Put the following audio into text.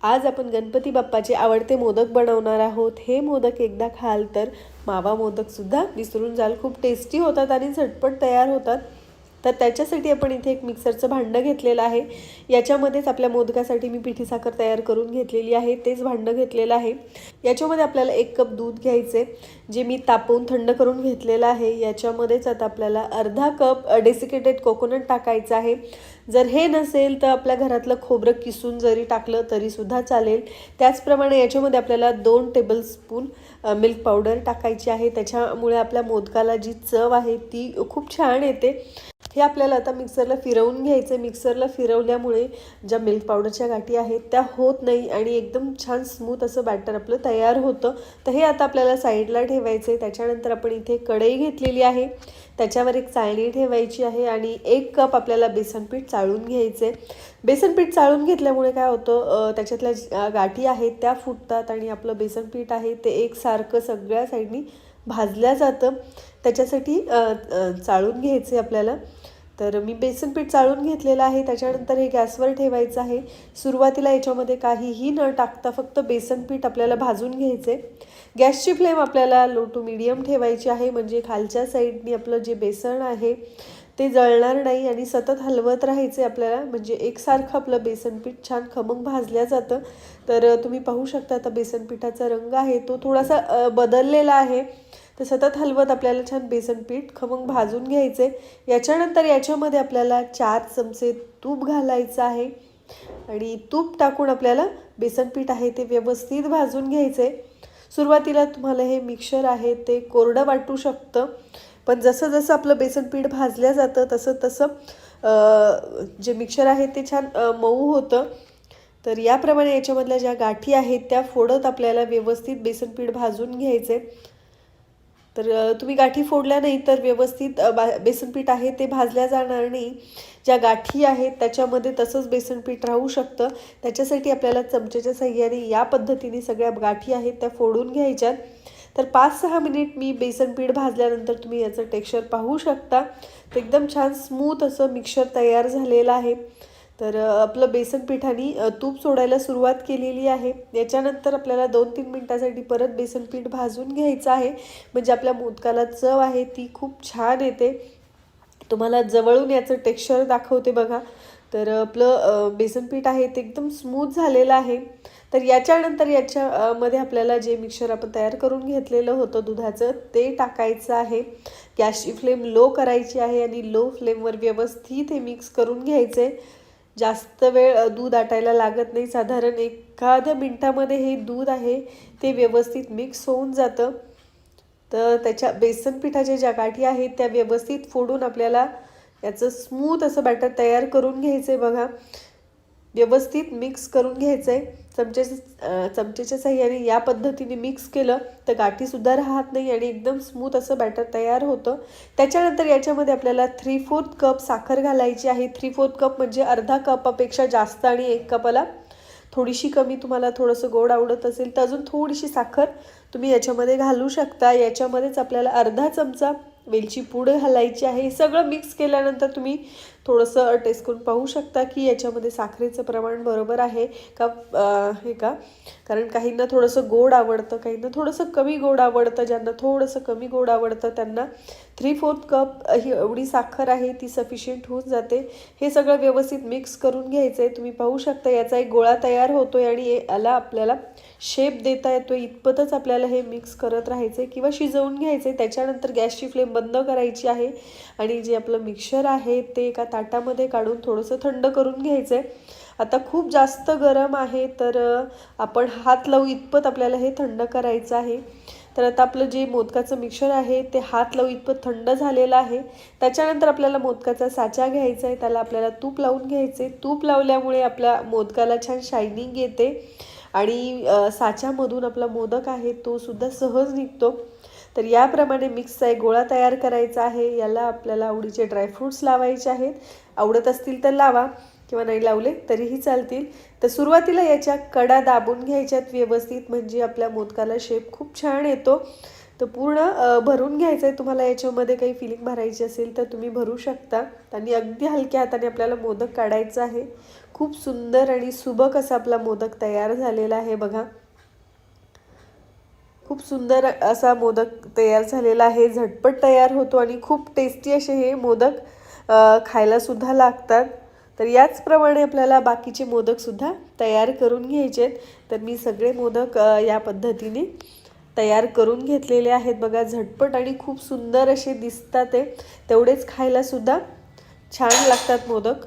आज आपण गणपती बाप्पाचे आवडते मोदक बनवणार आहोत। हे मोदक एकदा खाल तर मावा मोदक सुद्धा विसरून जाल। खूप टेस्टी होतात आणि झटपट तयार होतात। तर त्याच्यासाठी आपण इथे एक मिक्सरचं भांडं घेतलेलं आहे। याच्यामध्येच आपल्या मोदकासाठी मी पिठी साखर तयार करून घेतलेली आहे, तेच भांडं घेतलेलं आहे। याच्यामध्ये आपल्याला 1 कप दूध घ्यायचे, जे मी तापवून थंड करून घेतलेलं आहे। याच्यामध्येच आता आपल्याला अर्धा कप डेसिकेटेड कोकोनट टाकायचं आहे। जर हे नसेल तर आपल्या घरातलं खोबरं किसून जरी टाकलं तरी सुद्धा चालेल। त्याचप्रमाणे याच्यामध्ये आपल्याला 2 टेबलस्पून मिल्क पावडर टाकायची आहे। त्याच्यामुळे आपल्या मोदकाला जी चव आहे ती खूप छान येते। हे आपल्याला आता मिक्सरला फिरवून घ्यायचं। मिक्सरला फिरवल्यामुळे ज्या मिल्क पावडरच्या गाठी आहेत त्या होत नाही आणि एकदम छान स्मूथ असं बॅटर आपलं तयार होतं। तर हे आता आपल्याला साईडला ठेवायचे। त्याच्यानंतर आपण इथे कढई घेतलेली आहे, त्याच्यावर एक चाळणी ठेवायची आहे आणि 1 कप आपल्याला बेसन पीठ चाळून घ्यायचे। बेसन पीठ चाळून घेतल्यामुळे काय होतं, त्याच्यातल्या गाठी आहेत त्या फुटतात आणि आपलं बेसन पीठ आहे ते एकसारखं सगळ्या साईडनी भाजल्या जातं। त्याच्यासाठी चाळून घ्यायचे आपल्याला। तर मी बेसन पीठ चाळून घेतलेलं आहे। त्याच्यानंतर हे गॅसवर ठेवायचं आहे। सुरुवातीला याच्यामध्ये काहीही न टाकता फक्त बेसन पीठ आपल्याला भाजून घ्यायचे। गॅसची फ्लेम आपल्याला लो टू मीडियम ठेवायची आहे, म्हणजे खालच्या साईडनी आपलं जे बेसन आहे ते जळणार नाही आणि सतत हलवत राहायचे आपल्याला, म्हणजे एकसारखं आपलं बेसन पीठ छान खमंग भाजल्या जातं। तर तुम्ही पाहू शकता आता बेसन पिठाचा रंग आहे तो थोडासा बदललेला आहे। तर सतत हलवत आपल्याला छान बेसन पीठ खमंग भाजून घ्यायचे। याच्यानंतर याच्यामध्ये आपल्याला 4 चमचे तूप घालायचं आहे आणि तूप टाकून आपल्याला बेसन पीठ आहे ते व्यवस्थित भाजून घ्यायचे। सुरुवातीला तुम्हाला हे मिक्सचर आहे ते कोरडं वाटू शकतं, पण जसं जसं आपलं बेसन पीठ भाजल्या जातं तसं तसं जे मिक्सचर आहे ते छान मऊ होतं। तर याप्रमाणे याच्यामधल्या ज्या गाठी आहेत त्या फोडत आपल्याला व्यवस्थित बेसन पीठ भाजून घ्यायचे। तर तुम्ही गाठी फोडल्या नाही तर व्यवस्थित बेसन पीठ आहे ते भाजल्या जाणार नाही। ज्या गाठी आहेत त्याच्यामध्ये तसंच बेसन पीठ राहू शकतं। त्याच्यासाठी आपल्याला चमच्याच्या साहाय्याने या पद्धतीने सगळ्या गाठी आहेत त्या फोडून घ्यायच्यात। तर 5-6 मिनिट मी बेसन पीठ भाजल्यानंतर तुम्ही याचं टेक्स्चर पाहू शकता। तर एकदम छान स्मूथ असं मिक्सचर तयार झालेलं आहे। तर आपलं बेसन पिठाने तूप सोडायला सुरुवात केलेली आहे। याच्यानंतर आपल्याला 2-3 मिनिटासाठी परत बेसन पीठ भाजून घ्यायचं आहे, म्हणजे आपल्या मोदकाला चव आहे ती खूप छान येते। तुम्हाला जवळून याचं टेक्स्चर दाखवते बघा। तर आपलं बेसन पीठ आहे ते एकदम स्मूथ झालेलं आहे। तर याच्यानंतर याच्यामध्ये आपल्याला जे मिक्सचर आपण तयार करून घेतलेलं होतं दुधाचं ते टाकायचं आहे। गॅसची फ्लेम लो करायची आहे आणि लो फ्लेमवर व्यवस्थित हे मिक्स करून घ्यायचे। जास्त वेळ दूध आटायला लागत नाही, साधारण एखाद्या मिनिटामध्ये हे दूध आहे ते व्यवस्थित मिक्स होऊन जातं। तर त्याच्या बेसन पिठाच्या ज्या गाठी आहेत त्या व्यवस्थित फोडून आपल्याला याचं स्मूथ असं बॅटर तयार करून घ्यायचं बघा। व्यवस्थित मिक्स करून घ्यायचं आहे। चमचेच्या साहाय्याने या पद्धतीने मिक्स केलं तर गाठीसुद्धा राहत नाही आणि एकदम स्मूथ असं बॅटर तयार होतं। त्याच्यानंतर याच्यामध्ये आपल्याला 3/4 कप साखर घालायची आहे। 3/4 कप म्हणजे अर्धा कपापेक्षा जास्त आणि 1 कपाला थोडीशी कमी। तुम्हाला थोडंसं गोड आवडत असेल तर अजून थोडीशी साखर तुम्ही याच्यामध्ये घालू शकता। याच्यामध्येच आपल्याला अर्धा चमचा वेलची पूड घालायची आहे। सगळं मिक्स केल्यानंतर तुम्ही थोडंसं टेस्ट करून पाहू शकता की याच्यामध्ये साखरेचं प्रमाण बरोबर आहे का, हे का, कारण काहींना थोडंसं गोड आवडतं, काहींना थोडंसं कमी गोड आवडतं। ज्यांना थोडंसं कमी गोड आवडतं त्यांना 3/4 कप ही एवढी साखर आहे ती सफिशियंट होऊन जाते। हे सगळं व्यवस्थित मिक्स करून घ्यायचं आहे। तुम्ही पाहू शकता याचा एक गोळा तयार होतोय आणि याला आपल्याला शेप देता येतो इतपतच आपल्याला हे मिक्स करत राहायचं किंवा शिजवून घ्यायचं। त्याच्यानंतर गॅसची फ्लेम बंद करायची आहे आणि जे आपलं मिक्सचर आहे ते एका ताटामध्ये काढून थोडंसं थंड करून घ्यायचं आहे। आता खूप जास्त गरम आहे तर आपण हात लावू इतपत आपल्याला हे थंड करायचं आहे। तर आता आपलं जे मोदकाचं मिक्सचर आहे ते हात लावू इतपत थंड झालेलं आहे। त्याच्यानंतर आपल्याला मोदकाचा साचा घ्यायचा आहे, त्याला आपल्याला तूप लावून घ्यायचे। तूप लावल्यामुळे आपल्या मोदकाला छान शायनिंग येते आणि साच्यामधून आपला मोदक आहे तो सुद्धा सहज निघतो। तर याप्रमाणे मिक्सचा एक गोळा तयार करायचा आहे। याला आपल्याला आवडीचे ड्रायफ्रूट्स लावायचे आहेत। आवडत असतील तर लावा किंवा नाही लावले तरीही चालतील। तर सुरुवातीला याच्या कडा दाबून घ्यायच्यात व्यवस्थित, म्हणजे आपल्या मोदकाला शेप खूप छान येतो। तर पूर्ण भरून घ्यायचं आहे। तुम्हाला याच्यामध्ये काही फिलिंग भरायची असेल तर तुम्ही भरू शकता आणि अगदी हलक्या हाताने आपल्याला मोदक काढायचा आहे। खूप सुंदर आणि सुबक असा आपला मोदक तयार झालेला आहे बघा. खूप सुंदर असा मोदक तयार झालेला आहे. झटपट तयार होतो आणि खूप टेस्टी असे हे मोदक खायला सुद्धा लागतात. तर याचप्रमाणे आपल्याला बाकीचे मोदक सुद्धा तयार करून घ्यायचे. तर मी सगळे मोदक या पद्धतीने तयार करून घेतलेले आहेत बघा. झटपट आणि खूप सुंदर असे दिसतात ते, तेवढेच खायला सुद्धा छान लागतात मोदक.